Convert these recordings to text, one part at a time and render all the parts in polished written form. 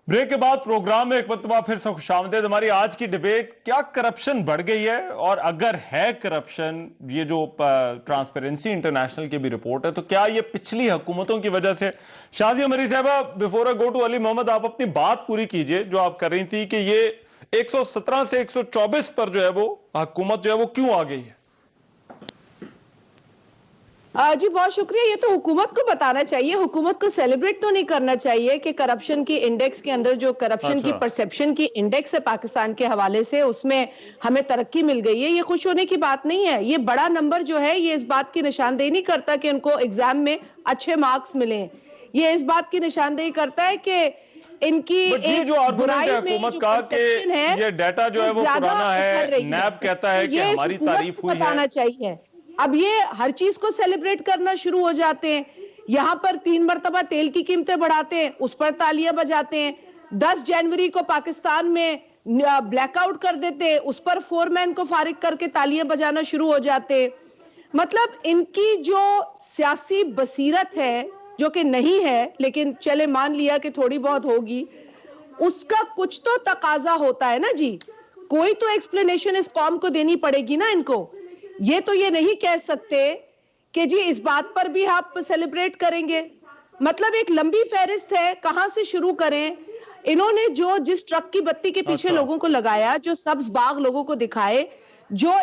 Break के बाद programme में एक मरतबा फिर से खुशामदीद। हमारी आज की डिबेट, क्या करप्शन बढ़ गई है, और अगर है करप्शन, ये जो ट्रांसपेरेंसी इंटरनेशनल की भी रिपोर्ट है, तो क्या ये पिछली हुकूमतों की वजह से? शाजिया मरी साहबा, before I go to Ali Mohammad, आप अपनी बात पूरी कीजिए जो आप कर रही थी कि ये 117 से 124 पर जो है वो हुकूमत जो है वो क्यों आ गई है? जी बहुत शुक्रिया। ये तो हुकूमत को बताना चाहिए, हुकूमत को सेलिब्रेट तो नहीं करना चाहिए कि करप्शन की इंडेक्स के अंदर जो करप्शन की परसेप्शन की इंडेक्स है पाकिस्तान के हवाले से, उसमें हमें तरक्की मिल गई है। ये खुश होने की बात नहीं है। ये बड़ा नंबर जो है ये इस बात की निशानदेही नहीं करता कि उनको एग्जाम में अच्छे मार्क्स मिले। ये इस बात की निशानदेही करता है कि इनकी एक जो आर्गुमेंट है हुकूमत का कि ये डाटा जो है वो पुराना है, नैब कहता है कि हमारी तारीफ हुई है। बताना चाहिए। अब ये हर चीज को सेलिब्रेट करना शुरू हो जाते हैं। यहां पर 3 मरतबा तेल की कीमतें बढ़ाते हैं, उस पर तालियां बजाते हैं। 10 जनवरी को पाकिस्तान में ब्लैकआउट कर देते हैं, उस पर फोरमैन को फारिग करके तालियां बजाना शुरू हो जाते हैं। मतलब इनकी जो सियासी बसीरत है, जो कि नहीं है लेकिन चले मान लिया कि थोड़ी बहुत होगी, उसका कुछ तो तकाजा होता है ना जी। कोई तो एक्सप्लेनेशन इस कौम को देनी पड़ेगी ना इनको। ये तो ये नहीं कह सकते कि जी इस बात पर भी आप सेलिब्रेट करेंगे। मतलब एक लंबी फहरिस्त है, कहां से शुरू करें। इन्होंने जो जिस ट्रक की बत्ती के पीछे लोगों को लगाया, जो सब्ज बाग लोगों को दिखाए, जो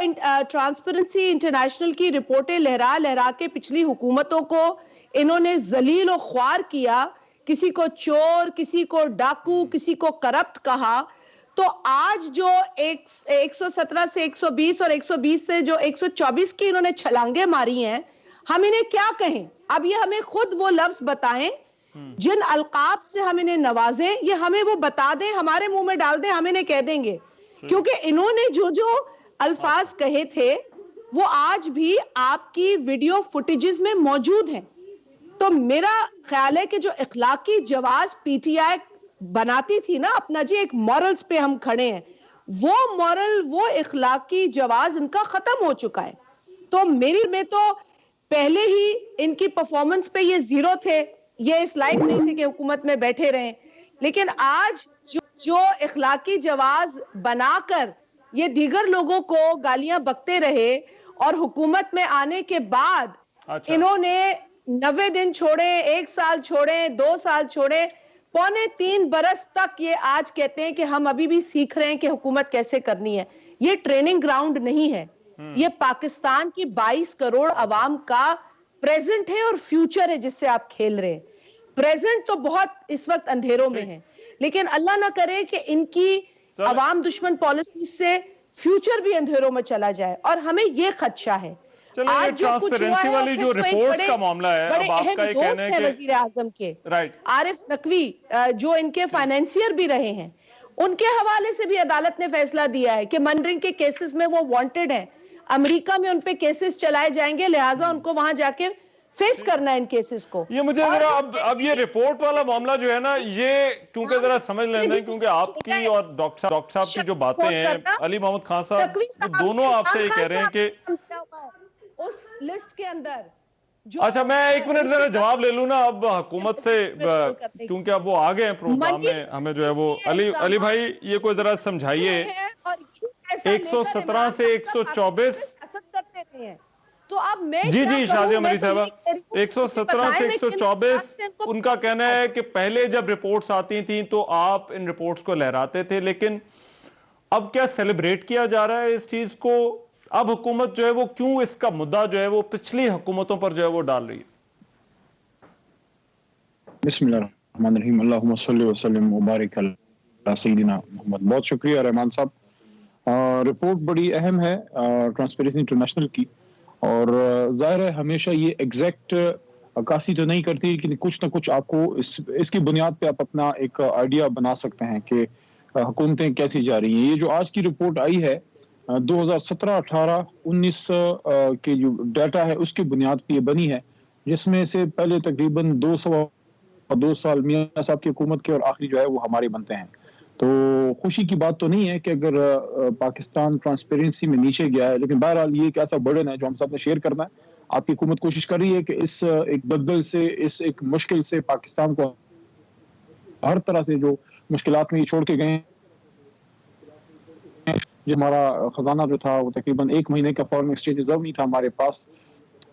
ट्रांसपेरेंसी इंटरनेशनल की रिपोर्टें लहरा लहरा के पिछली हुकूमतों को इन्होंने जलील और ख्वार किया, किसी को चोर, किसी को डाकू, किसी को करप्ट कहा, तो आज जो 117 से 120 और 120 से जो 124 की इन्होंने छलांगे मारी हैं, हम इन्हें क्या कहें? अब ये हमें खुद वो लफ्ज बताएं जिन अलकाब से हम इन्हें नवाजें, ये हमें वो बता दें, हमारे मुंह में डाल दें, हम इन्हें कह देंगे। क्योंकि इन्होंने जो जो अल्फाज कहे थे वो आज भी आपकी वीडियो फुटेजेस में मौजूद हैं। तो मेरा ख्याल है कि जो इखलाकी जवाज पीटीआई बनाती थी ना अपना, जी एक मॉरल्स पे हम खड़े हैं, वो मॉरल, वो इखलाकी जवाज इनका खत्म हो चुका है। तो मेरी में तो पहले ही इनकी परफॉर्मेंस पे ये जीरो थे, ये इस लायक नहीं थे कि हुकूमत में बैठे रहें। लेकिन आज जो इखलाकी जवाज बनाकर ये दीगर लोगों को गालियां बकते रहे और हुकूमत में आने के बाद इन्होंने 90 दिन छोड़े, 1 साल छोड़े, 2 साल छोड़े, 2.25 बरस तक ये आज कहते हैं कि हम अभी भी सीख रहे हैं कि हुकूमत कैसे करनी है। ये ट्रेनिंग ग्राउंड नहीं है, ये पाकिस्तान की 22 करोड़ अवाम का प्रेजेंट है और फ्यूचर है जिससे आप खेल रहे हैं। प्रेजेंट तो बहुत इस वक्त अंधेरों में है, लेकिन अल्लाह ना करे कि इनकी अवाम दुश्मन पॉलिसी से फ्यूचर भी अंधेरों में चला जाए, और हमें ये खदशा है। आज जो ट्रांसपेरेंसी वाली जो रिपोर्ट्स का मामला है, अब आपका ये कहना है कि वजीर आजम के राइट आरिफ नकवी जो इनके फाइनेंसियर भी रहे हैं, उनके हवाले से भी अदालत ने फैसला दिया है कि मॉनिटरिंग के केसेस में वो वांटेड हैं, अमेरिका में उन पे केसेस चलाए जाएंगे, लिहाजा उनको वहां जाके फेस करना है इन केसेस को। ये मुझे जरा अब ये रिपोर्ट वाला मामला जो है ना, ये क्योंकि जरा समझ लेना, क्योंकि आपकी और डॉक्टर साहब की जो बातें हैं, अली मोहम्मद खान साहब दोनों आपसे ये कह रहे हैं कि उस लिस्ट के अंदर अच्छा, मैं 1 मिनट जरा जवाब ले लूं ना अब हुकूमत से, क्योंकि अब वो आ गए हैं प्रोग्राम में, हमें जो है वो अली भाई ये कोई जरा समझाइए। 117 से 124 करते हैं, तो अब मैं जी शाजिया मरी साहबा, 117 से 124 उनका कहना है कि पहले जब रिपोर्ट्स आती थी तो आप इन रिपोर्ट्स को लहराते थे, लेकिन अब क्या सेलिब्रेट किया जा रहा है इस चीज को? अब हुकूमत जो है वो क्यों इसका मुद्दा जो है वो पिछली हुकूमतों पर जो है वो डाल रही है? बिस्मिल्लाहिर्रहमानिर्रहीम, अल्लाहुम्मा सल्लि व सल्लिम व बारिक अला सय्यिदिना मोहम्मद। बहुत शुक्रिया रहमान साहब। रिपोर्ट बड़ी अहम है ट्रांसपेरेंसी इंटरनेशनल की, और जाहिर है हमेशा ये एग्जैक्ट अक्कासी तो नहीं करती, लेकिन कुछ ना कुछ आपको इसकी बुनियाद पे आप अपना एक आइडिया बना सकते हैं कि हुकूमतें कैसी जा रही हैं। ये जो आज की रिपोर्ट आई है 2017, 18, 19 के जो डाटा है उसकी बुनियाद पे ये बनी है, जिसमें से पहले तकरीबन 2 साल मियां साहब की हुकूमत के और आखिरी जो है वो हमारे बनते हैं। तो खुशी की बात तो नहीं है कि अगर पाकिस्तान ट्रांसपेरेंसी में नीचे गया है, लेकिन बहरहाल ये एक ऐसा बर्डन है जो हम सब ने शेयर करना है। आपकी हुकूमत कोशिश कर रही है कि इस एक दलदल से, इस एक मुश्किल से पाकिस्तान को हर तरह से जो मुश्किलात में ये छोड़ के गए। जो हमारा खजाना जो था वो तकरीबन 1 महीने का फॉरेन एक्सचेंज रिजर्व नहीं था हमारे पास,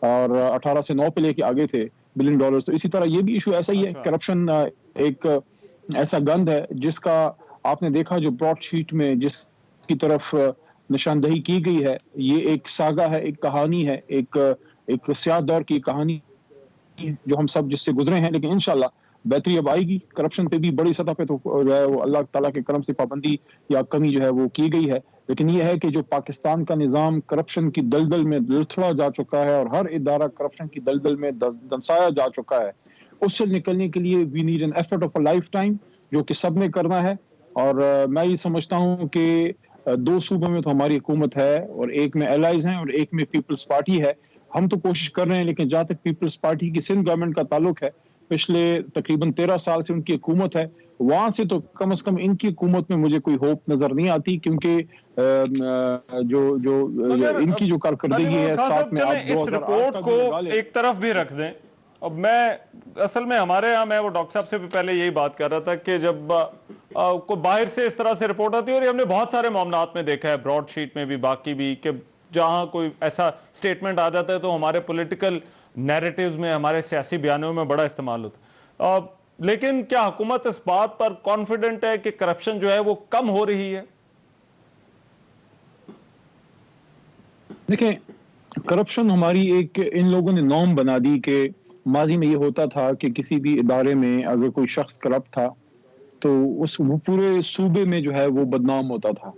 और 18 से 9 पे लेके आगे थे $1 बिलियन। तो इसी तरह ये भी इशू ऐसा ही है। करप्शन एक ऐसा गंध है जिसका आपने देखा जो ब्रॉड शीट में जिसकी तरफ निशानदही की गई है, ये एक सागा है, एक कहानी है, एक स्याह दौर की कहानी जो हम सब जिससे गुजरे हैं। लेकिन इंशाल्लाह बेहतरी अब आएगी। करप्शन पे भी बड़ी सतह पे तो जो है वो अल्लाह ताला के करम से पाबंदी या कमी जो है वो की गई है, लेकिन ये है कि जो पाकिस्तान का निज़ाम करप्शन की दलदल में लुढ़का जा चुका है और हर इदारा करप्शन की दलदल में दंसाया जा चुका है, उससे निकलने के लिए we need an effort of a lifetime, जो कि सब ने करना है। और मैं ये समझता हूँ कि 2 सूबों में तो हमारी हुकूमत है और एक में एलाइज हैं और एक में पीपल्स पार्टी है। हम तो कोशिश कर रहे हैं, लेकिन जहाँ तक पीपल्स पार्टी की सिंध गवर्नमेंट का ताल्लुक है, पिछले तकरीबन 13 साल से उनकी हुकूमत है, वहां से तो कम से कम इनकी हुकूमत में मुझे कोई होप नजर नहीं आती, क्योंकि जो इनकी जो कारकर्दगी है साथ में आप इस रिपोर्ट को एक तरफ भी रख दें। अब मैं असल में हमारे यहाँ, मैं वो डॉक्टर साहब से भी पहले यही बात कर रहा था कि जब को बाहर से इस तरह से रिपोर्ट आती है, और हमने बहुत सारे मामलात में देखा है, ब्रॉड शीट में भी, बाकी भी, कि जहां कोई ऐसा स्टेटमेंट आ जाता है तो हमारे पॉलिटिकल नैरेटिव्स में, हमारे सियासी बयानों में बड़ा इस्तेमाल होता है। लेकिन क्या हुकूमत इस बात पर कॉन्फिडेंट है कि करप्शन जो है वो कम हो रही है? देखें, करप्शन हमारी एक इन लोगों ने नॉर्म बना दी कि माजी में ये होता था कि किसी भी इदारे में अगर कोई शख्स करप्ट था तो उस वो पूरे सूबे में जो है वो बदनाम होता था।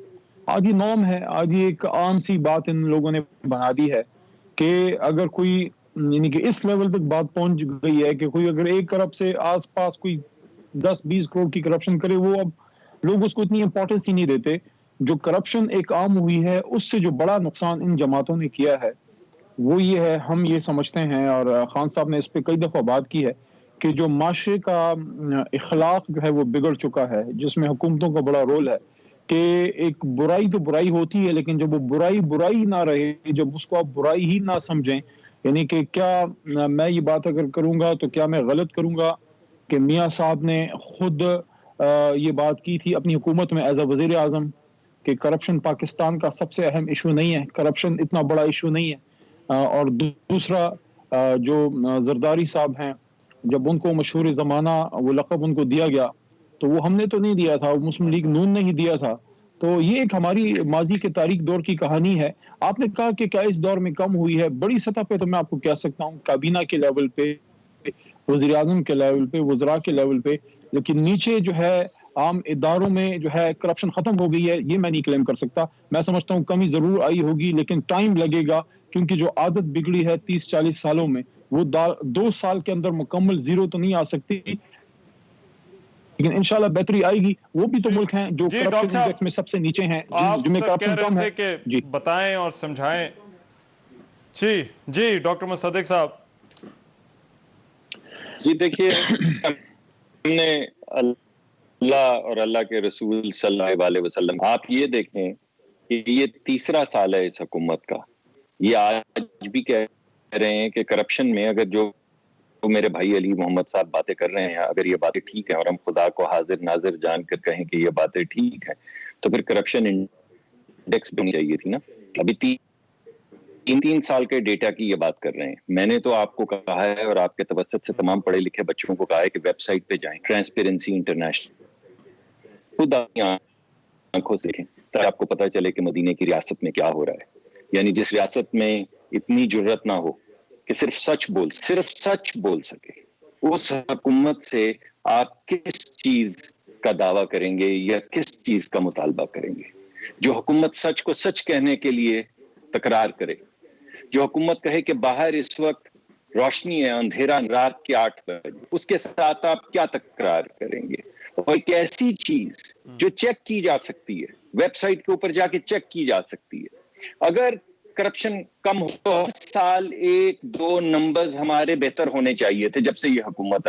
आज ये नॉर्म है, आज ये एक आम सी बात इन लोगों ने बना दी है कि अगर कोई, यानी कि इस लेवल तक बात पहुंच गई है कि कोई अगर एक अरब से आसपास कोई 10-20 करोड़ की करप्शन करे, वो अब लोग उसको इतनी इंपॉर्टेंस ही नहीं देते। जो करप्शन एक आम हुई है, उससे जो बड़ा नुकसान इन जमातों ने किया है वो ये है, हम ये समझते हैं, और खान साहब ने इस पर कई दफा बात की है, कि जो माशरे का इखलाक जो है वो बिगड़ चुका है, जिसमें हुकूमतों का बड़ा रोल है कि एक बुराई तो बुराई होती है, लेकिन जब वो बुराई बुराई ना रहे, जब उसको आप बुराई ही ना समझें, यानी कि क्या मैं ये बात अगर करूंगा तो क्या मैं गलत करूंगा कि मियाँ साहब ने खुद ये बात की थी अपनी हुकूमत में एज अ वजीर आजम कि करप्शन पाकिस्तान का सबसे अहम इशू नहीं है, करप्शन इतना बड़ा इशू नहीं है। और दूसरा जो जरदारी साहब हैं, जब उनको मशहूर ज़माना वो लक़ब उनको दिया गया तो वो हमने तो नहीं दिया था, वो मुस्लिम लीग नून ने ही दिया था। तो ये एक हमारी माजी के तारीख दौर की कहानी है। आपने कहा कि क्या इस दौर में कम हुई है? बड़ी सतह पे तो मैं आपको कह सकता हूँ, काबीना के लेवल पे, वज़ीर आज़म के लेवल पे, वज़रा के लेवल पे, लेकिन नीचे जो है आम इदारों में जो है करप्शन खत्म हो गई है, ये मैं नहीं क्लेम कर सकता। मैं समझता हूँ कमी जरूर आई होगी, लेकिन टाइम लगेगा, क्योंकि जो आदत बिगड़ी है 30-40 सालों में, वो 2 साल के अंदर मुकम्मल जीरो तो नहीं आ सकती, लेकिन इंशाल्लाह बेहतरी आएगी। वो भी तो मुल्क हैं जो करप्शन इंडेक्स में सबसे नीचे हैं, जिनमें करप्शन कम है। जी बताएं और समझाएं। जी डॉक्टर मुसद्दिक साहब। जी देखिए, हमने अल्लाह और अल्लाह के रसूल सल्लल्लाहु अलैहि वसल्लम, आप ये देखें कि ये 3रा साल है इस हुकूमत का। ये आज भी कह रहे हैं कि करप्शन में अगर जो मेरे भाई अली मोहम्मद साहब बातें कर रहे हैं, अगर ये बातें ठीक है और हम खुदा को हाजिर नाजिर जानकर कहें कि ये बातें ठीक है, तो फिर करप्शन इंडेक्स भी नहीं चाहिए थी ना। अभी 3 साल के डेटा की ये बात कर रहे हैं। मैंने तो आपको कहा है और आपके तवज्जुह से तमाम पढ़े लिखे बच्चों को कहा है कि वेबसाइट पे जाएं, ट्रांसपेरेंसी इंटरनेशनल, खुद आंखों से देखें, ताकि आपको पता चले कि मदीने की रियासत में क्या हो रहा है। यानी जिस रियासत में इतनी जुर्रत ना हो कि सिर्फ सच बोल सके, उस हुकूमत से आप किस चीज का दावा करेंगे या किस चीज का मुतालबा करेंगे? जो हुकूमत सच को सच कहने के लिए तकरार करे, जो हुकूमत कहे कि बाहर इस वक्त रोशनी है, अंधेरा रात के 8 बजे, उसके साथ आप क्या तकरार करेंगे? और एक ऐसी चीज जो चेक की जा सकती है, वेबसाइट के ऊपर जाके चेक की जा सकती है। अगर करप्शन कम हो तो हर साल 1-2 नंबर्स हमारे बेहतर होने चाहिए थे। जब से ये हुकूमत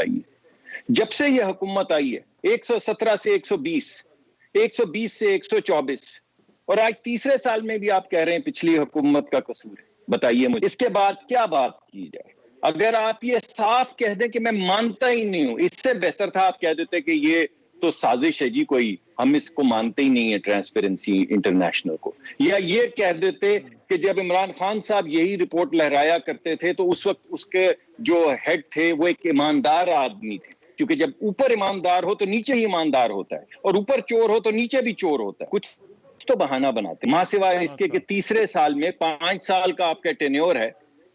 आई है 117 से 120, 120 से 124, और आज 3रे साल में भी आप कह रहे हैं पिछली हुकूमत का कसूर है। बताइए मुझे इसके बाद क्या बात की जाए? अगर आप ये साफ कह दें कि मैं मानता ही नहीं हूं, इससे बेहतर था आप कह देते कि ये تو سازش ہے جی کوئی, ہم اس کو مانتے ہی نہیں ہے ٹرانسپیرنسی انٹرنیشنل کو. یا یہ کہہ دیتے کہ جب عمران خان صاحب یہی رپورٹ لہرایا کرتے تھے تو اس وقت اس کے جو ہیڈ تھے وہ ایک ایماندار آدمی تھے, کیونکہ جب اوپر ایماندار ہو تو نیچے ہی ایماندار ہوتا ہے, اور اوپر چور ہو تو نیچے بھی چور ہوتا ہے. کچھ تو بہانہ بناتے ماں سوائے اس کے کہ تیسرے سال میں 5 سال کا آپ کا ٹینیور ہے,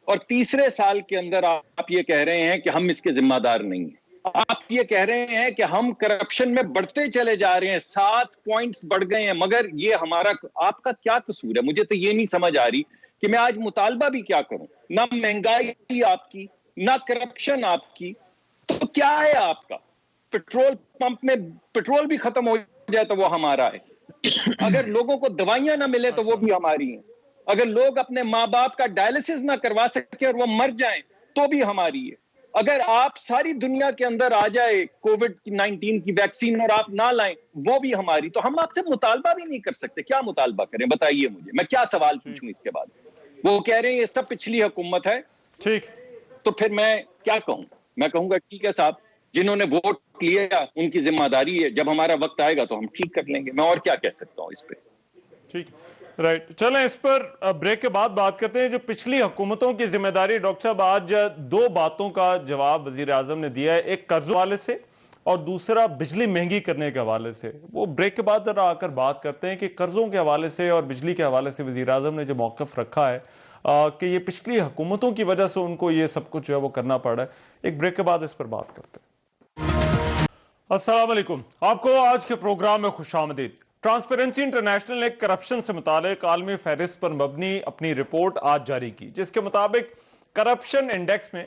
اور تیسرے سال کے اندر آپ یہ کہہ رہے ہیں کہ ہم اس کے ذمہ دار نہیں ہیں. آپ یہ کہہ رہے ہیں کہ ہم کرپشن میں بڑھتے چلے جا رہے ہیں, 7 پوائنٹس بڑھ گئے ہیں, مگر یہ ہمارا, آپ کا کیا قصور ہے؟ مجھے تو یہ نہیں سمجھ آ رہی کہ میں آج مطالبہ بھی کیا کروں. نہ مہنگائی آپ کی, نہ کرپشن آپ کی, تو کیا ہے آپ کا؟ پیٹرول پمپ میں پیٹرول بھی ختم ہو جائے تو وہ ہمارا ہے, اگر لوگوں کو دوائیاں نہ ملے تو وہ بھی ہماری ہیں, اگر لوگ اپنے ماں باپ کا ڈائلسس نہ کروا سکے اور وہ مر جائیں تو بھی ہماری ہے, اگر آپ ساری دنیا کے اندر آ جائے کووڈ-19 کی ویکسین اور آپ نہ لائیں وہ بھی ہماری. تو ہم آپ سے مطالبہ بھی نہیں کر سکتے. کیا مطالبہ کریں بتائیے مجھے, میں کیا سوال پوچھوں اس کے بعد؟ وہ کہہ رہے ہیں یہ سب پچھلی حکومت ہے. ٹھیک, تو پھر میں کیا کہوں؟ میں کہوں گا ٹھیک ہے صاحب, جنہوں نے ووٹ لیا ان کی ذمہ داری ہے, جب ہمارا وقت آئے گا تو ہم ٹھیک کر لیں گے. میں اور کیا کہہ سکتا ہوں اس پہ؟ ٹھیک, رائٹ. چلیں اس پر بریک کے بعد بات کرتے ہیں. جو پچھلی حکومتوں کی ذمہ داری, ڈاکٹر صاحب آج 2 باتوں کا جواب وزیر اعظم نے دیا ہے, ایک قرضوں حوالے سے اور دوسرا بجلی مہنگی کرنے کے حوالے سے. وہ بریک کے بعد ذرا آ کر بات کرتے ہیں کہ قرضوں کے حوالے سے اور بجلی کے حوالے سے وزیر اعظم نے جو موقف رکھا ہے کہ یہ پچھلی حکومتوں کی وجہ سے ان کو یہ سب کچھ جو ہے وہ کرنا پڑا ہے. ایک بریک کے بعد اس پر بات کرتے ہیں. السلام علیکم, آپ کو آج کے پروگرام میں خوش آمدید. ٹرانسپیرنسی انٹرنیشنل نے کرپشن سے متعلق عالمی فہرست پر مبنی اپنی رپورٹ آج جاری کی, جس کے مطابق کرپشن انڈیکس میں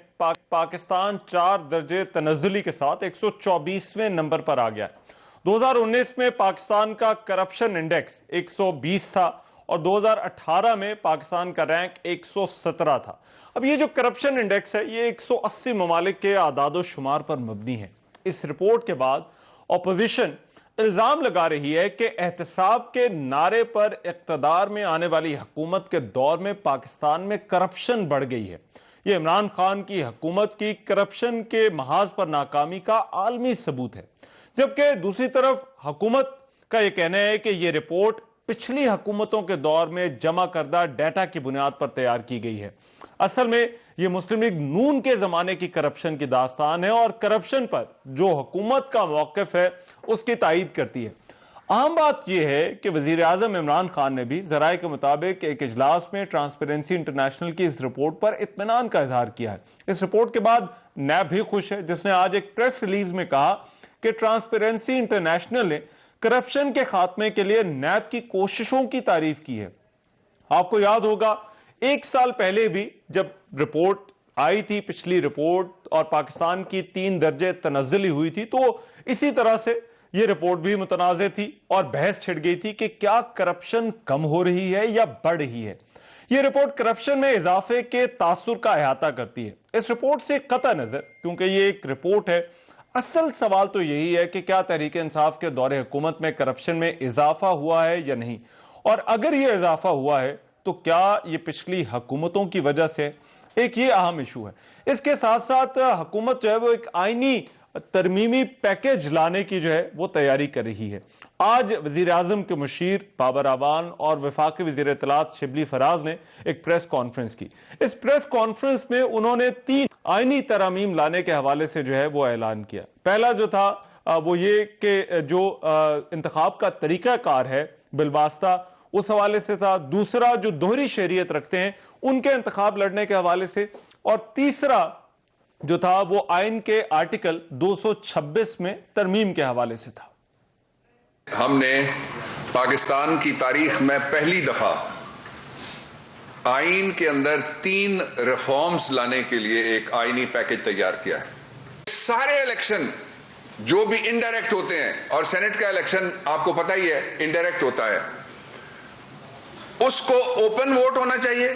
پاکستان 4 درجے تنزلی کے ساتھ 124ویں نمبر پر آ گیا ہے. 2019 میں پاکستان کا کرپشن انڈیکس 120 تھا اور 2018 میں پاکستان کا رینک 117 تھا. اب یہ جو کرپشن انڈیکس ہے یہ 180 ممالک کے اعداد و شمار پر مبنی ہے. اس رپورٹ کے بعد اپوزیشن الزام لگا رہی ہے کہ احتساب کے نعرے پر اقتدار میں آنے والی حکومت کے دور میں پاکستان میں کرپشن بڑھ گئی ہے. یہ عمران خان کی حکومت کی کرپشن کے محاذ پر ناکامی کا عالمی ثبوت ہے, جبکہ دوسری طرف حکومت کا یہ کہنا ہے کہ یہ رپورٹ پچھلی حکومتوں کے دور میں جمع کردہ ڈیٹا کی بنیاد پر تیار کی گئی ہے. اصل میں یہ مسلم لیگ نون کے زمانے کی کرپشن کی داستان ہے اور کرپشن پر جو حکومت کا موقف ہے اس کی تائید کرتی ہے. اہم بات یہ ہے کہ وزیر اعظم عمران خان نے بھی ذرائع کے مطابق ایک اجلاس میں ٹرانسپیرنسی انٹرنیشنل کی اس رپورٹ پر اطمینان کا اظہار کیا ہے. اس رپورٹ کے بعد نیب بھی خوش ہے, جس نے آج ایک پریس ریلیز میں کہا کہ ٹرانسپیرنسی انٹرنیشنل نے کرپشن کے خاتمے کے لیے نیب کی کوششوں کی تعریف کی ہے. آپ کو یاد ہوگا 1 سال پہلے بھی جب رپورٹ آئی تھی, پچھلی رپورٹ, اور پاکستان کی 3 درجے تنزلی ہوئی تھی, تو اسی طرح سے یہ رپورٹ بھی متنازع تھی اور بحث چھڑ گئی تھی کہ کیا کرپشن کم ہو رہی ہے یا بڑھ رہی ہے. یہ رپورٹ کرپشن میں اضافے کے تاثر کا احاطہ کرتی ہے. اس رپورٹ سے قطع نظر, کیونکہ یہ ایک رپورٹ ہے, اصل سوال تو یہی ہے کہ کیا تحریک انصاف کے دور حکومت میں کرپشن میں اضافہ ہوا ہے یا نہیں, اور اگر یہ اضافہ ہوا ہے تو کیا یہ پچھلی حکومتوں کی وجہ سے. ایک یہ اہم ایشو ہے. اس کے ساتھ ساتھ حکومت جو ہے وہ ایک آئینی ترمیمی پیکیج لانے کی جو ہے وہ تیاری کر رہی ہے. آج وزیر اعظم کے مشیر بابر اعوان اور وفاقی وزیر اطلاعات شبلی فراز نے ایک پریس کانفرنس کی. اس پریس کانفرنس میں انہوں نے 3 آئینی ترامیم لانے کے حوالے سے جو ہے وہ اعلان کیا. پہلا جو تھا وہ یہ کہ جو انتخاب کا طریقہ کار ہے بالواسطہ اس حوالے سے تھا, دوسرا جو دوہری شہریت رکھتے ہیں ان کے انتخاب لڑنے کے حوالے سے, اور تیسرا جو تھا وہ آئین کے آرٹیکل 226 میں ترمیم کے حوالے سے تھا. ہم نے پاکستان کی تاریخ میں پہلی دفعہ آئین کے اندر 3 ریفارمز لانے کے لیے ایک آئینی پیکج تیار کیا ہے. سارے الیکشن جو بھی انڈائریکٹ ہوتے ہیں, اور سینٹ کا الیکشن آپ کو پتہ ہی ہے انڈائریکٹ ہوتا ہے, اس کو اوپن ووٹ ہونا چاہیے,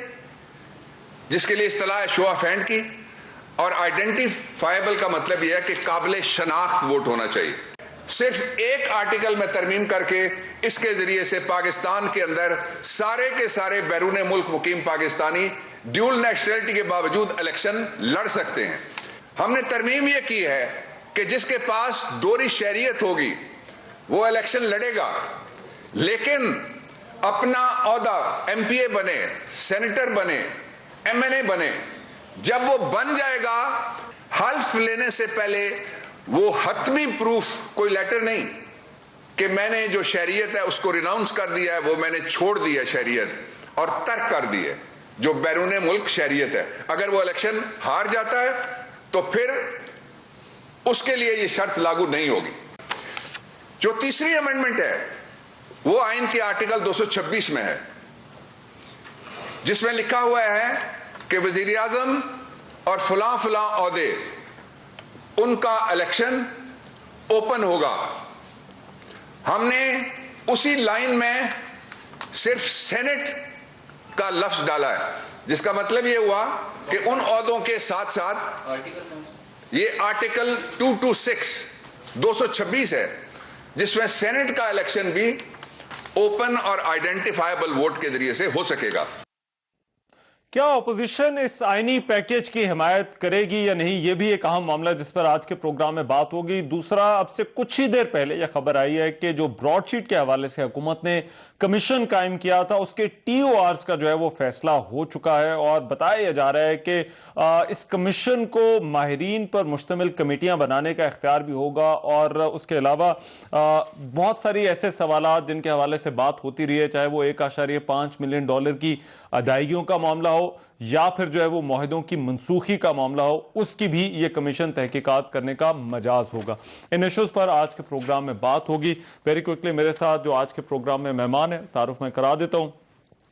جس کے لیے اصطلاح ہے شو آف ہینڈ کی, اور آئیڈینٹیفائبل کا مطلب یہ ہے کہ قابل شناخت ووٹ ہونا چاہیے. صرف ایک آرٹیکل میں ترمیم کر کے اس کے ذریعے سے پاکستان کے اندر سارے کے سارے بیرون ملک مقیم پاکستانی ڈیول نیشنلٹی کے باوجود الیکشن لڑ سکتے ہیں. ہم نے ترمیم یہ کی ہے کہ جس کے پاس دوہری شہریت ہوگی वो इलेक्शन लड़ेगा, लेकिन अपना ओहदा एमपीए बने, सेनेटर बने, एमएनए बने, जब वो बन जाएगा, हल्फ लेने से पहले वो हतमी प्रूफ, कोई लेटर नहीं कि मैंने जो शरीयत है उसको रिनाउंस कर दिया है, वो मैंने छोड़ दी है शरीयत और तर्क कर दी है जो बैरूने मुल्क शरीयत है। अगर वो इलेक्शन हार जाता है तो फिर उसके लिए ये शर्त लागू नहीं होगी। जो तीसरी अमेंडमेंट है वो आइन के आर्टिकल 226 में है, जिसमें लिखा हुआ है कि वजीर आजम और फलां फलां ओहदे उनका इलेक्शन ओपन होगा। हमने उसी लाइन में सिर्फ सेनेट का लफ्ज डाला है, जिसका मतलब यह हुआ कि उन ओहदों के साथ साथ ये आर्टिकल 226 है, जिसमें सेनेट का इलेक्शन भी ओपन और आइडेंटिफाइबल वोट के जरिए से हो सकेगा। क्या अपोजिशन इस आईनी पैकेज की हिमायत करेगी या नहीं, यह भी एक अहम मामला जिस पर आज के प्रोग्राम में बात होगी। दूसरा, अब से कुछ ही देर पहले यह खबर आई है कि जो ब्रॉडशीट के हवाले से हुकूमत ने कमीशन कायम किया था, उसके टीओआर्स का जो है वो फैसला हो चुका है और बताया जा रहा है कि इस कमीशन को माहिरीन पर मुश्तमिल कमेटियां बनाने का इख्तियार भी होगा और उसके अलावा बहुत सारी ऐसे सवालात जिनके हवाले से बात होती रही है, चाहे वो $1.5 मिलियन की अदायगियों का मामला हो या फिर जो है वो मुआहिदों की मनसूखी का मामला हो, उसकी भी ये कमीशन तहकीकात करने का मजाज होगा। इन इश्यूज पर आज के प्रोग्राम में बात होगी। वेरी क्विकली मेरे साथ जो आज के प्रोग्राम में मेहमान है, तारुफ मैं करा देता हूँ।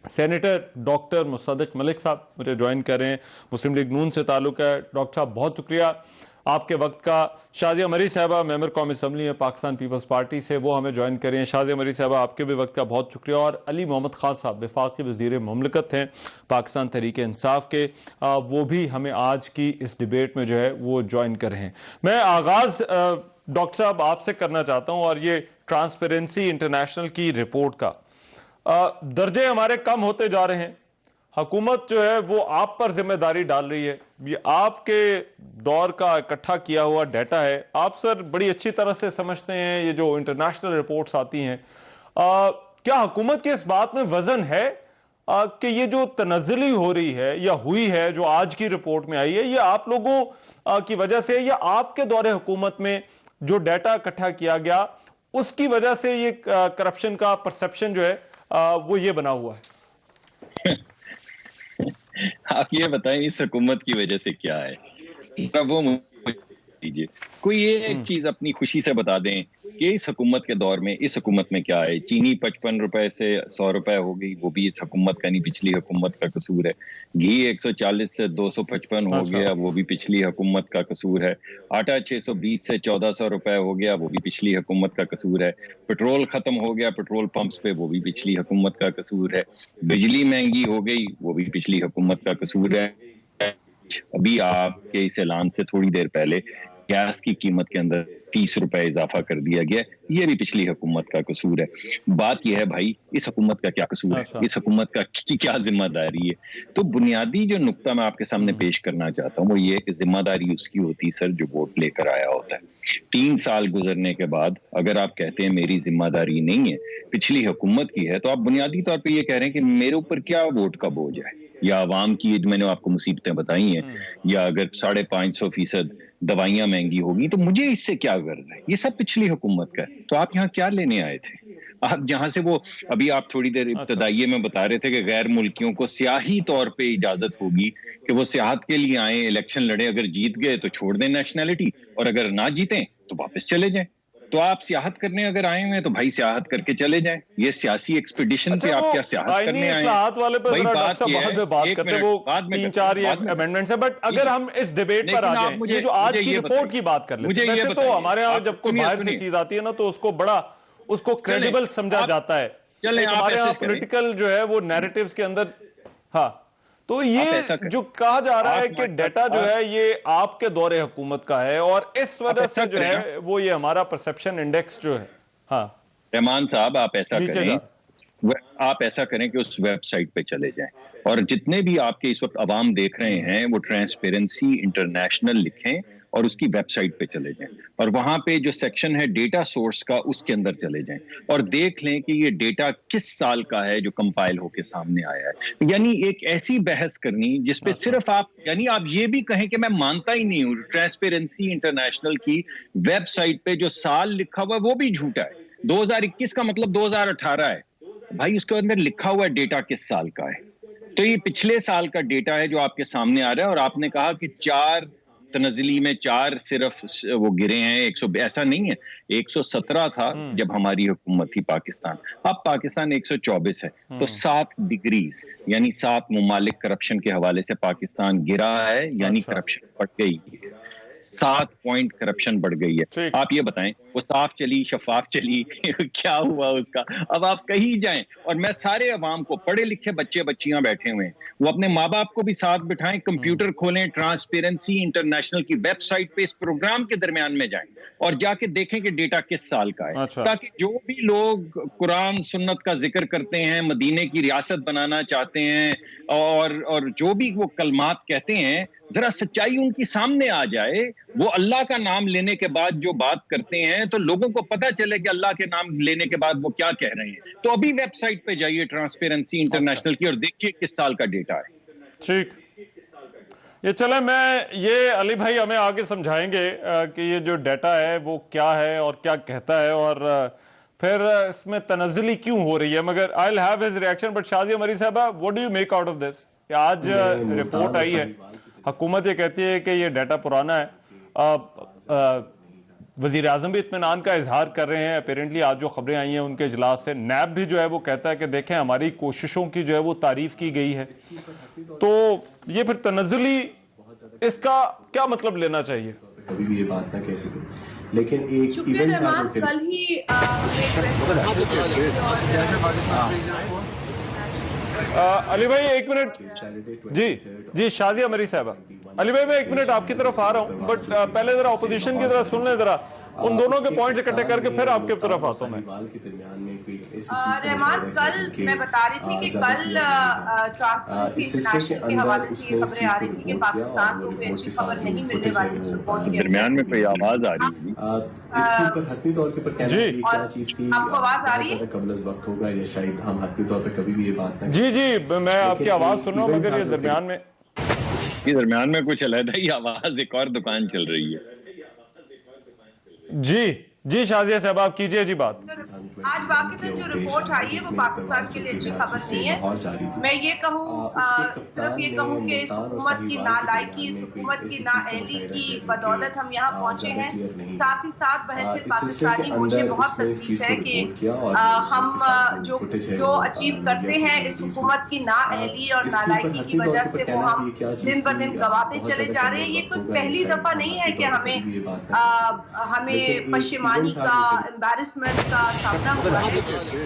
सेनेटर डॉक्टर मुसद्दिक मलिक साहब मुझे ज्वाइन कर रहे हैं, मुस्लिम लीग नून से ताल्लुक है। डॉक्टर साहब बहुत शुक्रिया आपके वक्त का। शाजिया मरी साहबा मेंबर कौमी असम्बली है पाकिस्तान पीपल्स पार्टी से, वो हमें ज्वाइन करें। शाजिया मरी साहबा आपके भी वक्त का बहुत शुक्रिया। और अली मोहम्मद खान साहब वफाकी वज़ीर ममलकत हैं पाकिस्तान तहरीक इंसाफ के, वो भी हमें आज की इस डिबेट में जो है वो ज्वाइन कर रहे हैं। मैं आगाज़ डॉक्टर साहब आपसे करना चाहता हूँ, और ये ट्रांसपेरेंसी इंटरनेशनल की रिपोर्ट का दर्जे हमारे कम होते जा रहे हैं। हुकूमत जो है वो आप पर जिम्मेदारी डाल रही है, ये आपके दौर का इकट्ठा किया हुआ डाटा है। आप सर बड़ी अच्छी तरह से समझते हैं ये जो इंटरनेशनल रिपोर्ट्स आती हैं, क्या हुकूमत के इस बात में वजन है कि ये जो तनज़्ज़ुली हो रही है या हुई है जो आज की रिपोर्ट में आई है, ये आप लोगों की वजह से या आपके दौरे हुकूमत में जो डाटा इकट्ठा किया गया उसकी वजह से ये करप्शन का परसेप्शन जो है वो ये बना हुआ है? आप ये बताएं इस हुकूमत की वजह से क्या है, वो दीजिए। कोई एक चीज अपनी खुशी से बता दें कि इस हुकूमत के दौर में, इस हुकूमत में क्या है। चीनी 55 रुपए से 100 रुपए हो गई, वो भी इस हुकूमत का नहीं, पिछली हुकूमत का कसूर है। घी 140 से 255 हो गया, वो भी पिछली हुकूमत का कसूर है। आटा 620 से 1400 रुपए हो गया, वो भी पिछली हुकूमत का कसूर है। पेट्रोल खत्म हो गया पेट्रोल पंप्स पे, वो भी पिछली हुकूमत का कसूर है। बिजली महंगी हो गई, वो भी पिछली हुकूमत का कसूर है। अभी आपके इस ऐलान से थोड़ी देर पहले गैस की कीमत के अंदर 30 रुपए इजाफा कर दिया गया, ये भी पिछली हुकूमत का कसूर है। बात यह है भाई, इस हुकूमत का क्या कसूर है, इस हुकूमत का क्या जिम्मेदारी है? तो बुनियादी जो नुक्ता मैं आपके सामने पेश करना चाहता हूँ वो ये कि जिम्मेदारी उसकी होती है सर जो वोट लेकर आया होता है। 3 साल गुजरने के बाद अगर आप कहते हैं मेरी जिम्मेदारी नहीं है, पिछली हुकूमत की है, तो आप बुनियादी तौर पर यह कह रहे हैं कि मेरे ऊपर क्या वोट का बोझ है, या आवाम की मैंने आपको मुसीबतें बताई हैं, या अगर 550% दवाइयां महंगी होगी तो मुझे इससे क्या गर्ज है? ये सब पिछली हुकूमत का है। तो आप यहाँ क्या लेने आए थे? आप जहां से वो अभी आप थोड़ी देर इब्तदाइये में बता रहे थे कि गैर मुल्कियों को सियाही तौर पे इजाजत होगी कि वो सियाहत के लिए आए, इलेक्शन लड़े, अगर जीत गए तो छोड़ दें नेशनैलिटी, और अगर ना जीतें तो वापस चले जाएं। तो आप सियाहत करने अगर आए हुए हैं तो भाई सियाहत करके चले जाएं। ये सियासी एक्सपीडिशन पे आप क्या सियाहत करने आए हैं? भाई बात ये है, एक मिनट, बाद में 3-4 अमेंडमेंट्स है, बट अगर हम इस डिबेट पर आ जाएं, ये जो आज की रिपोर्ट की बात कर लेते हैं, वैसे तो हमारे यहाँ जब कोई बाहर से चीज आती है ना तो उसको क्रेडिबल समझा जाता है। हमारे यहाँ पॉलिटिकल जो है वो नैरेटिव्स के अंदर, हाँ, तो ये जो कहा जा रहा है कि डाटा जो है ये आपके दौरे हुकूमत का है और इस वजह से जो है वो ये हमारा परसेप्शन इंडेक्स जो है, हाँ। रहमान साहब आप ऐसा करें कि उस वेबसाइट पे चले जाएं और जितने भी आपके इस वक्त अवाम देख रहे हैं वो ट्रांसपेरेंसी इंटरनेशनल लिखें اور اس کی ویب سائٹ پہ چلے جائیں اور وہاں پہ جو سیکشن ہے ڈیٹا سورس کا اس کے اندر چلے جائیں اور دیکھ لیں کہ یہ ڈیٹا کس سال کا ہے جو کمپائل ہو کے سامنے آیا ہے. یعنی ایک ایسی بحث کرنی جس پہ صرف آپ یہ بھی کہیں کہ میں مانتا ہی نہیں ہوں ٹرانسپیرنسی انٹرنیشنل کی ویب سائٹ پہ جو سال لکھا ہوا ہے وہ بھی جھوٹا ہے. 2021 کا مطلب 2018 ہے بھائی, اس کے اندر لکھا ہوا ہے ڈیٹا کس سال کا ہے. تو یہ پچھلے سال کا ڈیٹا ہے جو آپ کے سامنے آ رہا ہے اور آپ نے کہا کہ 4 تنزلی میں 4 صرف وہ گرے ہیں. 100 ایسا نہیں ہے, 117 تھا جب ہماری حکومت تھی پاکستان, اب پاکستان 124 ہے. تو 7 ڈگریز یعنی 7 ممالک کرپشن کے حوالے سے پاکستان گرا ہے, یعنی کرپشن بڑھ گئی ہے, 7 پوائنٹ کرپشن بڑھ گئی ہے. آپ یہ بتائیں وہ صاف چلی شفاف چلی کیا ہوا اس کا؟ اب آپ کہیں جائیں اور میں سارے عوام کو, پڑھے لکھے بچے بچیاں بیٹھے ہوئے ہیں, وہ اپنے ماں باپ کو بھی ساتھ بٹھائیں, کمپیوٹر کھولیں, ٹرانسپیرنسی انٹرنیشنل کی ویب سائٹ پہ اس پروگرام کے درمیان میں جائیں اور جا کے دیکھیں کہ ڈیٹا کس سال کا ہے, تاکہ جو بھی لوگ قرآن سنت کا ذکر کرتے ہیں, مدینے کی ریاست بنانا چاہتے ہیں اور جو بھی وہ کلمات کہتے ہیں, ذرا سچائی ان کی سامنے آ جائے. وہ اللہ کا نام لینے کے بعد جو بات کرتے ہیں تو لوگوں کو پتہ چلے کہ اللہ کے نام لینے کے بعد وہ کیا کہہ رہے ہیں. تو ابھی ویب سائٹ پہ جائیے ٹرانسپیرنسی انٹرنیشنل کی اور دیکھیے کس سال کا ڈیٹا ہے. ٹھیک, یہ چلیں یہ علی بھائی ہمیں آگے سمجھائیں گے کہ یہ جو ڈیٹا ہے وہ کیا ہے اور کیا کہتا ہے اور پھر اس میں تنزلی کیوں ہو رہی ہے. مگر I'll have his reaction, but Shazia مری صاحبہ, what do you make out of this؟ کہ آج رپورٹ آئی ہے, حکومت یہ کہتی ہے کہ یہ ڈیٹا پرانا ہے, وزیر اعظم بھی اطمینان کا اظہار کر رہے ہیں. اپیرنٹلی آج جو خبریں آئی ہیں ان کے اجلاس سے, نیب بھی جو ہے وہ کہتا ہے کہ دیکھیں ہماری کوششوں کی جو ہے وہ تعریف کی گئی ہے. تو یہ پھر تنزلی, اس کا کیا مطلب لینا چاہیے؟ کبھی بھی یہ بات نہ کہہ سکیں, لیکن ایک شکریہ رحمان, کل ہی علی بھائی 1 منٹ, جی شازیہ مری صاحبہ, علی بھائی میں 1 منٹ آپ کی طرف آ رہا ہوں, بٹ پہلے ذرا اپوزیشن کی طرف سن لیں, ذرا ان دونوں کے پوائنٹس اکٹھے کر کے پھر آپ کی طرف آتا ہوں میں. رحمان, کل میں بتا رہی تھی کہ کل ٹرانسپیرنسی انٹرنیشنل کے حوالے سے یہ خبریں آ رہی تھی کہ پاکستان کو کوئی اچھی خبر نہیں ملنے والی اس رپورٹ کے درمیان میں کوئی آواز آ رہی ہے. اس کے اوپر حتمی طور کے پر کہنا ہے کہ کیا چیز تھی, آپ کو آواز آ رہی ہے؟ قبل از وقت ہوگا یا شاید ہم حتمی طور پر کبھی بھی یہ بات نہ. جی میں آپ کی آواز سن رہا ہوں, مگر یہ درمیان میں کچھ علیحدہ ہی آواز, ایک اور دکان چل رہی ہے. جی شازیہ صاحب آپ کیجئے جی بات. آج واقعی جو رپورٹ آئی ہے وہ پاکستان کے لیے اچھی خبر نہیں ہے. میں یہ کہوں, صرف یہ کہوں کہ اس حکومت کی نالائکی, اس حکومت کی نااہلی کی بدولت ہم یہاں پہنچے ہیں. ساتھ ہی ساتھ بحث پاکستانی مجھے بہت تکلیف ہے کہ ہم جو اچیو کرتے ہیں اس حکومت کی نااہلی اور نالائکی کی وجہ سے وہ ہم دن بدن گواتے چلے جا رہے ہیں. یہ کوئی پہلی دفعہ نہیں ہے کہ ہمیں پشیمانی کا, امبیرسمنٹ کا سامنا ہوا ہے.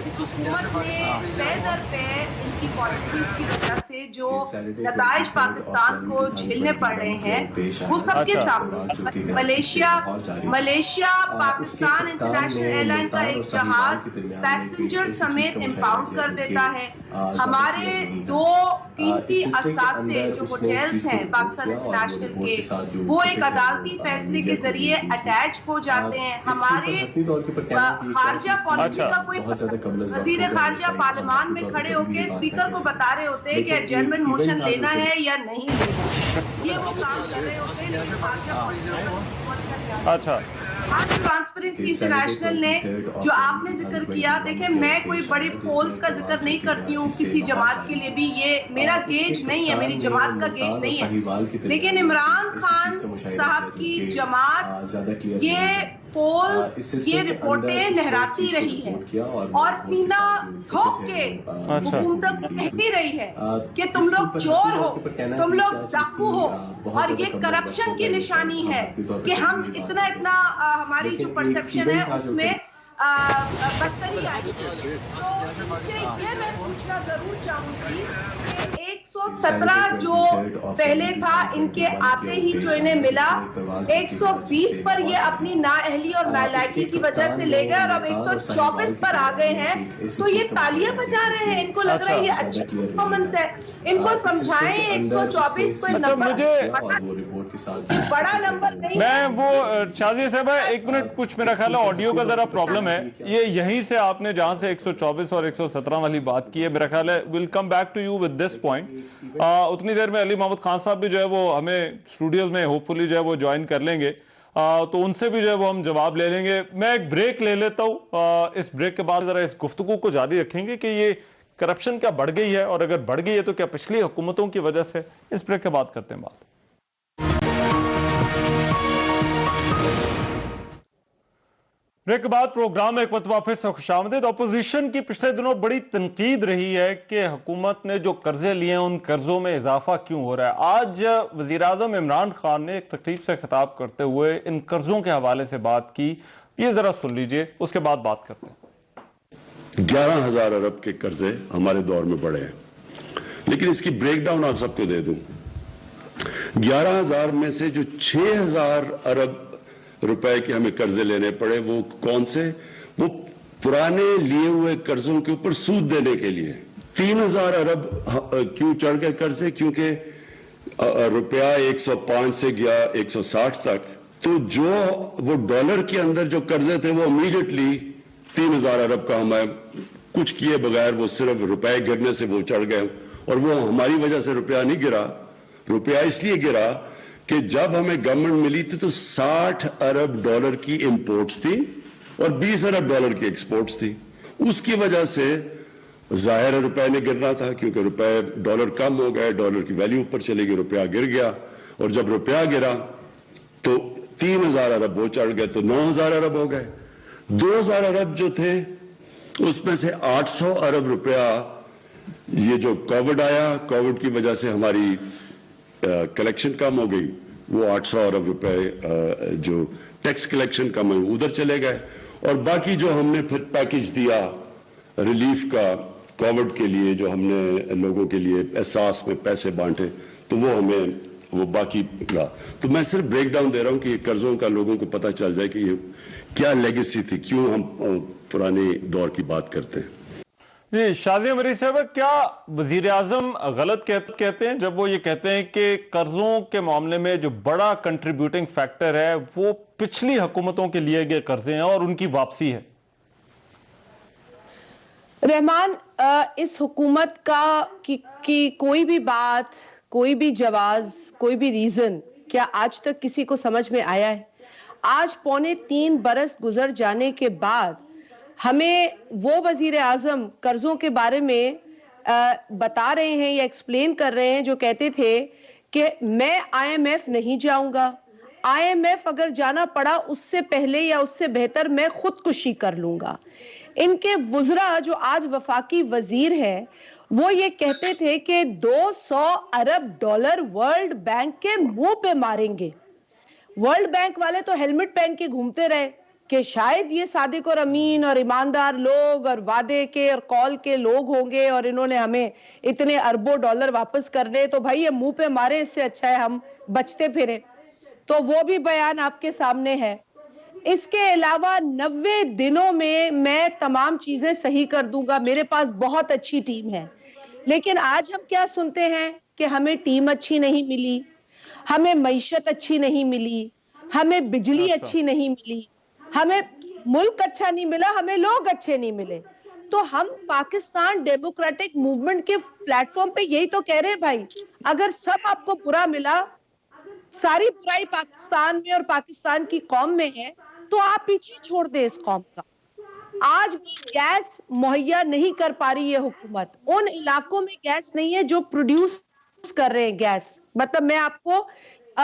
اس حکومت نے پے در پے ان کی پالیسیز کی وجہ سے جو نتائج پاکستان کو جھیلنے پڑ رہے ہیں وہ سب کے سامنے. Malaysia Pakistan international airline کا ایک جہاز پیسنجر سمیت امپاؤنڈ کر دیتا ہے. ہمارے 2 قیمتی اثاثے جو ہوٹلز ہیں پاکستان انٹرنیشنل کے, وہ ایک عدالتی فیصلے کے ذریعے اٹیچ ہو جاتے ہیں. ہمارے خارجہ پالیسی کا کوئی وزیر خارجہ پارلیمان میں کھڑے ہو کے اسپیکر کو بتا رہے ہوتے ہیں کہ ایڈجرنمنٹ موشن لینا ہے یا نہیں لینا, یہ وہ کام کر رہے ہوتے ہیں خارجہ پالیسی. اچھا, آج ٹرانسپیرنسی انٹرنیشنل نے جو آپ نے ذکر کیا, دیکھیں میں کوئی بڑی پولز کا ذکر نہیں کرتی ہوں کسی جماعت کے لیے بھی, یہ میرا گیج نہیں ہے, میری جماعت کا گیج نہیں ہے, لیکن عمران خان صاحب کی جماعت یہ پولز, یہ رپورٹیں لہراتی رہی ہے اور سینہ ٹھوک کے حکومت کہتی رہی ہے کہ تم لوگ چور ہو, تم لوگ ڈاکو ہو, اور یہ کرپشن کی نشانی ہے کہ ہم اتنا ہماری جو پرسپشن ہے اس میں بدتری آئی. تو اس سے یہ میں پوچھنا ضرور چاہوں گی کہ ایک 117 जो पहले था, इनके आते ही जो इन्हें मिला, 120 पर ये अपनी नाअहली और नालायकी की वजह से ले गए और अब 124 पर आ गए हैं। तो ये तालियां बजा रहे हैं, इनको लग रहा है ये अच्छा परफॉर्मेंस है। इनको समझाएं 124 कोई नंबर बड़ा नंबर नहीं। मैं वो शाजिया साहब एक मिनट, कुछ मेरा ख्याल है ऑडियो का जरा प्रॉब्लम है। ये यहीं से आपने जहां से 124 और 117 वाली बात की है, मेरा ख्याल है will come back to you with this point. उतनी देर में अली मोहम्मद खान साहब भी जो है वो हमें स्टूडियोज में होपफुली जो है वो ज्वाइन कर लेंगे, तो उनसे भी जो है वो हम जवाब ले लेंगे। मैं एक ब्रेक ले लेता हूँ, इस ब्रेक के बाद जरा इस गुफ्तगू को जारी रखेंगे कि ये करप्शन क्या बढ़ गई है, और अगर बढ़ गई है तो क्या पिछली हुकूमतों की वजह से। इस ब्रेक के बाद करते हैं बात। ब्रेक के बाद प्रोग्राम में एक मरतबा फिर से खुशामदीद। अपोजिशन की पिछले दिनों बड़ी तनकीद रही है कि हुकूमत ने जो कर्जे लिए हैं उन कर्जों में इजाफा क्यों हो रहा है। आज वजीर आजम इमरान खान ने एक तकरीब से खिताब करते हुए इन कर्जों के हवाले से बात की, ये जरा सुन लीजिए, उसके बाद बात करते हैं। 11,000 अरब के कर्जे हमारे दौर में बढ़े हैं, लेकिन इसकी ब्रेकडाउन आप सबको दे दूं। 11,000 में से जो 6,000 अरब रुपए के हमें कर्जे लेने पड़े, वो कौन से? वो पुराने लिए हुए कर्जों के ऊपर सूद देने के लिए। 3,000 अरब क्यों चढ़ गए कर्जे? क्योंकि रुपया 105 से गया 160 तक, तो जो वो डॉलर के अंदर जो कर्जे थे वो इमीडिएटली 3,000 अरब का हमें कुछ किए बगैर वो सिर्फ रुपए गिरने से वो चढ़ गए, और वो हमारी वजह से रुपया नहीं गिरा। रुपया इसलिए गिरा कि जब हमें गवर्नमेंट मिली थी तो 60 अरब डॉलर की इंपोर्ट्स थी और 20 अरब डॉलर की एक्सपोर्ट्स थी। उसकी वजह से जाहिर रुपए ने गिरना था, क्योंकि रुपए डॉलर कम हो गए, डॉलर की वैल्यू ऊपर चली गई, रुपया गिर गया। और जब रुपया गिरा तो 3,000 अरब वो चढ़ गए, तो 9,000 अरब हो गए। 2,000 अरब जो थे उसमें से 800 अरब रुपया ये जो कोविड आया, कोविड की वजह से हमारी कलेक्शन कम हो गई, वो 800 अरब रुपए जो टैक्स कलेक्शन कम है उधर चले गए। और बाकी जो हमने फिर पैकेज दिया रिलीफ का कोविड के लिए, जो हमने लोगों के लिए एहसास में पैसे बांटे, तो वो हमें वो बाकी मिला। तो मैं सिर्फ ब्रेक डाउन दे रहा हूं कि ये कर्जों का लोगों को पता चल जाए कि ये क्या लेगेसी थी, क्यों हम पुराने दौर की बात करते हैं। जी शाजिया मरीज साहब, क्या वजीर आजम गलत कहते हैं जब वो ये कहते हैं कि कर्जों के मामले में जो बड़ा कंट्रीब्यूटिंग फैक्टर है वो पिछली हुकूमतों के लिए गए कर्जे हैं और उनकी वापसी है? रहमान, इस हुकूमत की कोई भी बात, कोई भी जवाब, कोई भी रीजन क्या आज तक किसी को समझ में आया है? आज 3.25 बरस गुजर जाने के बाद हमें वो वजीर आजम कर्जों के बारे में बता रहे हैं या एक्सप्लेन कर रहे हैं जो कहते थे कि मैं IMF नहीं जाऊंगा, IMF अगर जाना पड़ा उससे पहले या उससे बेहतर मैं खुदकुशी कर लूंगा। इनके वुज़रा जो आज वफाकी वजीर हैं वो ये कहते थे कि 200 अरब डॉलर वर्ल्ड बैंक के मुंह पे मारेंगे। वर्ल्ड बैंक वाले तो हेलमेट पहन के घूमते रहे कि शायद ये सादिक और अमीन और ईमानदार लोग और वादे के और कॉल के लोग होंगे और इन्होंने हमें इतने अरबों डॉलर वापस करने, तो भाई ये मुंह पे मारे, इससे अच्छा है हम बचते फिरे। तो वो भी बयान आपके सामने है। इसके अलावा 90 दिनों में मैं तमाम चीजें सही कर दूंगा, मेरे पास बहुत अच्छी टीम है। लेकिन आज हम क्या सुनते हैं कि हमें टीम अच्छी नहीं मिली, हमें मईशत अच्छी नहीं मिली, हमें बिजली अच्छी नहीं मिली, हमें मुल्क अच्छा नहीं मिला, हमें लोग अच्छे नहीं मिले। तो हम पाकिस्तान डेमोक्रेटिक मूवमेंट के प्लेटफॉर्म पे यही तो कह रहे हैं भाई, अगर सब आपको बुरा मिला, सारी बुराई पाकिस्तान में और पाकिस्तान की कौम में है, तो आप पीछे छोड़ दे इस कौम का। आज भी गैस मुहैया नहीं कर पा रही है हुकूमत, उन इलाकों में गैस नहीं है जो प्रोड्यूस कर रहे हैं गैस, मतलब मैं आपको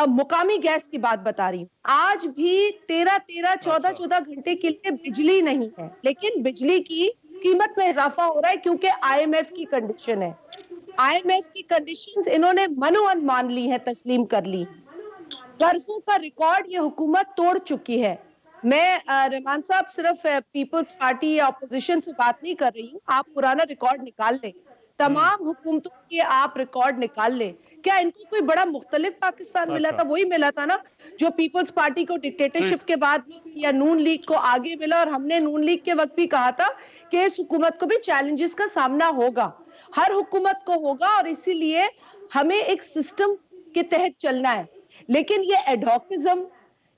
मुकामी गैस की बात बता रही हूँ। आज भी 14 घंटे के लिए बिजली नहीं है, लेकिन बिजली की कीमत में इजाफा हो रहा है क्योंकि IMF की कंडीशन है। IMF की कंडीशंस इन्होंने मनोअन मान ली है, तस्लीम कर ली। कर्जों का रिकॉर्ड ये हुकूमत तोड़ चुकी है। मैं रहमान साहब सिर्फ पीपल्स पार्टी या अपोजिशन से बात नहीं कर रही हूँ, आप पुराना रिकॉर्ड निकाल लें। तमाम हुकूमतों के आप रिकॉर्ड निकाल लें, क्या इनको कोई बड़ा मुख्तलिफ पाकिस्तान मिला था? वही मिला था ना जो पीपल्स पार्टी को डिक्टेटरशिप के बाद या नून लीग को आगे मिला, और हमने नून लीग के वक्त भी कहा था कि इस हुकूमत को भी चैलेंजेस का सामना होगा, हर हुकूमत को होगा, और इसीलिए हमें एक सिस्टम के तहत चलना है। लेकिन ये एडहॉकिज्म,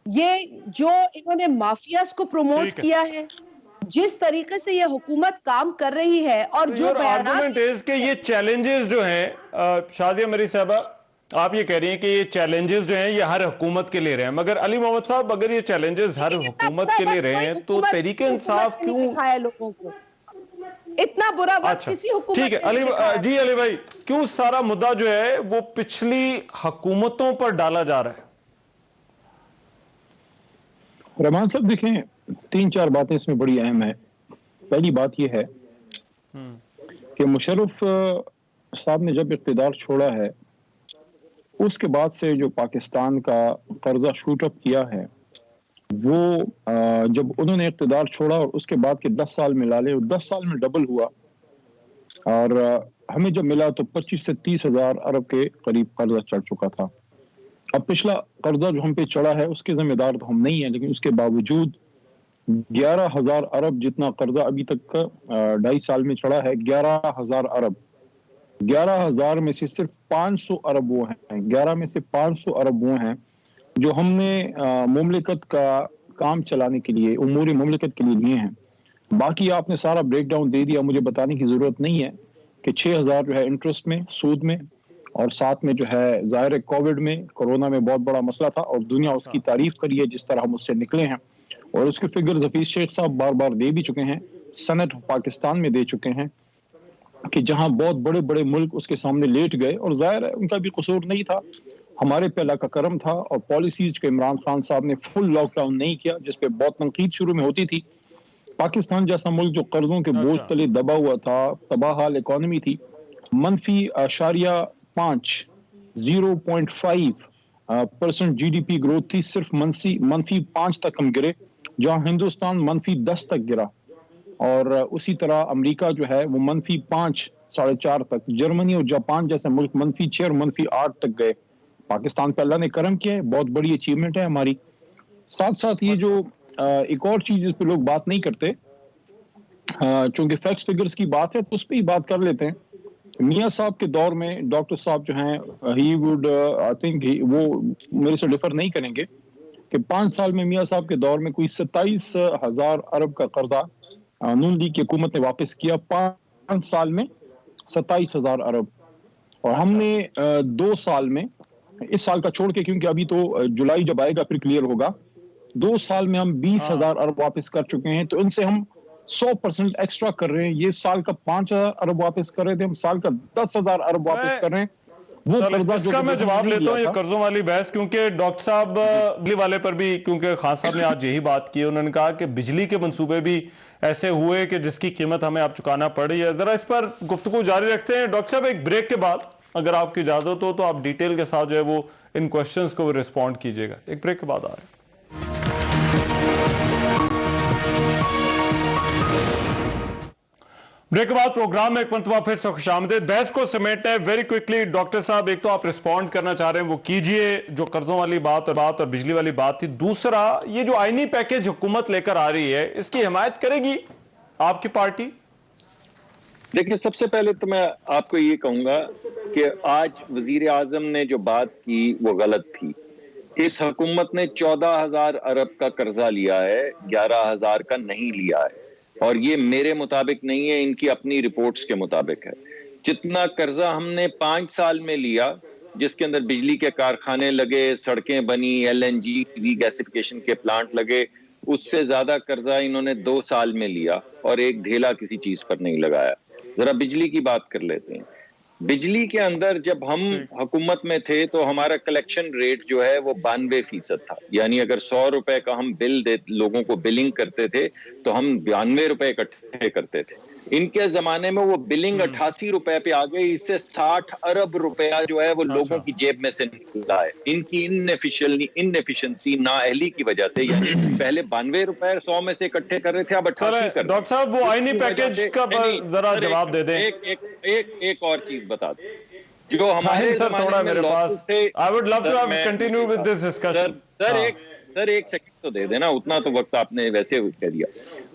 ये जो इन्होंने माफियाज को प्रमोट किया है, जिस तरीके से ये हुकूमत काम कर रही है, और जो आर्गुमेंट है कि ये चैलेंजेस जो हैं, शादिया मरी साहबा आप ये कह रही हैं कि ये चैलेंजेस जो हैं ये हर हुकूमत के ले रहे हैं, मगर अली मोहम्मद साहब अगर ये चैलेंजेस हर हुकूमत के ले रहे हैं तो तहरीक इंसाफ क्यों लोगों को इतना बुरा वक्त किसी हुकूमत? ठीक है जी अली भाई, क्यों सारा मुद्दा जो है वो पिछली हुकूमतों पर डाला जा रहा है? रहमान साहब देखें, 3-4 बातें इसमें बड़ी अहम है। पहली बात यह है कि मुशर्रफ साहब ने जब इख्तिदार छोड़ा है, उसके बाद से जो पाकिस्तान का कर्जा शूट अप किया है, वो जब उन्होंने इख्तिदार छोड़ा और उसके बाद के 10 साल मिला ले, 10 साल में डबल हुआ, और हमें जब मिला तो 25 से 30 हजार अरब के करीब कर्जा चढ़ चुका था। अब पिछला कर्जा जो हम पे चढ़ा है उसके जिम्मेदार तो हम नहीं है, लेकिन उसके बावजूद 11,000 अरब जितना कर्जा अभी तक 2.5 साल में चढ़ा है। 11,000 अरब, 11,000 में से सिर्फ 500 अरब वो हैं, 11 में से 500 अरब वो हैं जो हमने मुमलिकत का काम चलाने के लिए, उमूरी मुमलिकत के लिए लिए हैं। बाकी आपने सारा ब्रेक डाउन दे दिया, मुझे बताने की जरूरत नहीं है कि 6,000 जो है इंटरेस्ट में, सूद में, और साथ में जो है जाहिर है कोविड में, कोरोना में बहुत बड़ा मसला था और दुनिया उसकी तारीफ करी है जिस तरह हम उससे निकले हैं, और उसके फिगर्स हफीज शेख साहब बार बार दे भी चुके हैं, सेनेट पाकिस्तान में दे चुके हैं कि जहां बहुत बड़े बड़े मुल्क उसके सामने लेट गए, और जाहिर है उनका भी कसूर नहीं था, हमारे पे अल्लाह का करम था, और पॉलिसीज के इमरान खान साहब ने फुल लॉकडाउन नहीं किया जिसपे बहुत तनकीद शुरू में होती थी। पाकिस्तान जैसा मुल्क जो कर्जों के बोझ तले दबा हुआ था, तबाहाल इकोनॉमी थी, -5 0.5% GDP ग्रोथ थी, सिर्फ -5 तक हम गिरे, जहां हिंदुस्तान -10 तक गिरा, और उसी तरह अमेरिका जो है वो -5 4.5 तक, जर्मनी और जापान जैसे मुल्क -6 और -8 तक गए। पाकिस्तान पे अल्लाह ने करम किया है, बहुत बड़ी अचीवमेंट है हमारी। साथ साथ ये जो एक और चीज जिस पे लोग बात नहीं करते, चूंकि फैक्ट्स फिगर्स की बात है तो उस पर ही बात कर लेते हैं। मियां साहब के दौर में डॉक्टर साहब जो हैं, ही वुड आई थिंक वो मेरे से डिफर नहीं करेंगे कि 5 साल में मियां साहब के दौर में कोई 27,000 अरब का कर्जा नून लीग की हुकूमत ने वापस किया, 5 साल में 27,000 अरब। और हमने 2 साल में, इस साल का छोड़ के क्योंकि अभी तो जुलाई जब आएगा फिर क्लियर होगा, 2 साल में हम 20,000 अरब वापस कर चुके हैं, तो इनसे हम 100% एक्स्ट्रा कर रहे हैं। ये साल का 5,000 अरब वापस कर रहे थे, हम साल का 10,000 अरब वापस कर रहे हैं। वो इसका मैं जवाब लेता हूँ, ये कर्जों वाली बहस, क्योंकि डॉक्टर साहब बिजली वाले पर भी, क्योंकि खान साहब ने आज यही बात की, उन्होंने कहा कि बिजली के मंसूबे भी ऐसे हुए कि जिसकी कीमत हमें अब चुकाना पड़ रही है। जरा इस पर गुफ्तगू जारी रखते हैं डॉक्टर साहब, एक ब्रेक के बाद अगर आपकी इजाजत हो तो आप डिटेल के साथ जो है वो इन क्वेश्चंस को रिस्पॉन्ड कीजिएगा। एक ब्रेक के बाद आ रहे हैं। ब्रेक के बाद प्रोग्राम में एक मरतबा फिर से खुशामदीद। बहस को समेटना है वेरी क्विकली। डॉक्टर साहब, एक तो आप रिस्पॉन्ड करना चाह रहे हैं वो कीजिए, जो कर्जों वाली बात और बिजली वाली बात थी। दूसरा, ये जो आईनी पैकेज हुकूमत लेकर आ रही है, इसकी हिमायत करेगी आपकी पार्टी? देखिए, सबसे पहले तो मैं आपको ये कहूंगा कि आज वजीर आजम ने जो बात की वो गलत थी। इस हुकूमत ने 14,000 अरब का कर्जा लिया है, 11,000 का नहीं लिया है, और ये मेरे मुताबिक नहीं है, इनकी अपनी रिपोर्ट्स के मुताबिक है। जितना कर्जा हमने 5 साल में लिया, जिसके अंदर बिजली के कारखाने लगे, सड़कें बनी, LNG रीगैसिफिकेशन के प्लांट लगे, उससे ज्यादा कर्जा इन्होंने 2 साल में लिया और एक ढेला किसी चीज पर नहीं लगाया। जरा बिजली की बात कर लेते हैं। बिजली के अंदर जब हम हुकूमत में थे तो हमारा कलेक्शन रेट जो है वो 92% था, यानी अगर 100 रुपए का हम बिल लोगों को बिलिंग करते थे तो हम 92 रुपए इकट्ठे करते थे। इनके जमाने में वो बिलिंग 88 रुपए पे आ गई, इससे 60 अरब रुपया जो है वो लोगों की जेब में से निकला है इनकी इनएफिशिएंसी नाअहली की वजह से। यानी पहले 92 रुपए 100 में से इकट्ठे कर रहे थे, अब 88 कर। डॉक्टर साहब वो आईनी पैकेज का जरा जवाब दे दें। एक और चीज बता दें, जो हमारे सर थोड़ा मेरे पास, I would love to have continue with this discussion. Sir एक सेकंड तो दे देना, उतना तो वक्त आपने वैसे कह दिया।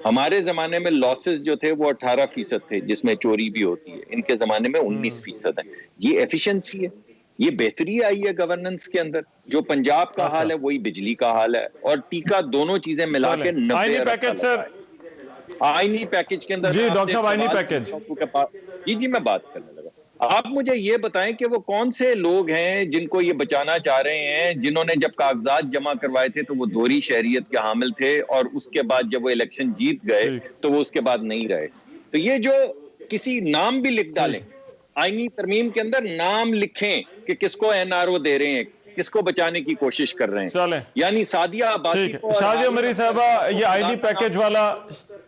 हमारे जमाने में लॉसेस जो थे वो 18% थे, जिसमें चोरी भी होती है। इनके जमाने में 19% है। ये एफिशिएंसी है, ये बेहतरी आई है गवर्नेंस के अंदर। जो पंजाब का हाल है वही बिजली का हाल है, और टीका दोनों चीजें मिला के 90 आईनी पैकेज सर, आईनी पैकेज के अंदर जी डॉक्टर साहब आईनी पैकेज, जी मैं बात करने लगा। आप मुझे ये बताएं कि वो कौन से लोग हैं जिनको ये बचाना चाह रहे हैं, जिन्होंने जब कागजात जमा करवाए थे तो वो दोहरी शहरियत के हामिल थे, और उसके बाद जब वो इलेक्शन जीत गए तो वो उसके बाद नहीं रहे। तो ये जो किसी नाम भी लिख डालें, आईनी तरमीम के अंदर नाम लिखें कि किसको एनआरओ दे रहे हैं, किसको बचाने की कोशिश कर रहे हैं, यानी सादिया अब्बासी को। शादिया मरी साहबा, ये आईनी पैकेज वाला,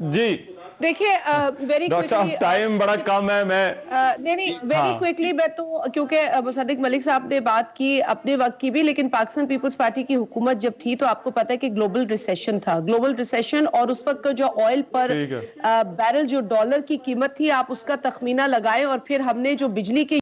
जी देखिए वेरी क्विकली, टाइम बड़ा कम है, मैं नहीं वेरी क्विकली मैं तो, क्योंकि मुसद्दिक मलिक साहब ने बात की अपने वक्त की भी, लेकिन पाकिस्तान पीपल्स पार्टी की हुकूमत जब थी तो आपको पता है कि ग्लोबल रिसेशन था, ग्लोबल रिसेशन, और उस वक्त जो ऑयल पर बैरल जो डॉलर की कीमत थी, आप उसका तखमीना लगाएं, और फिर हमने जो बिजली के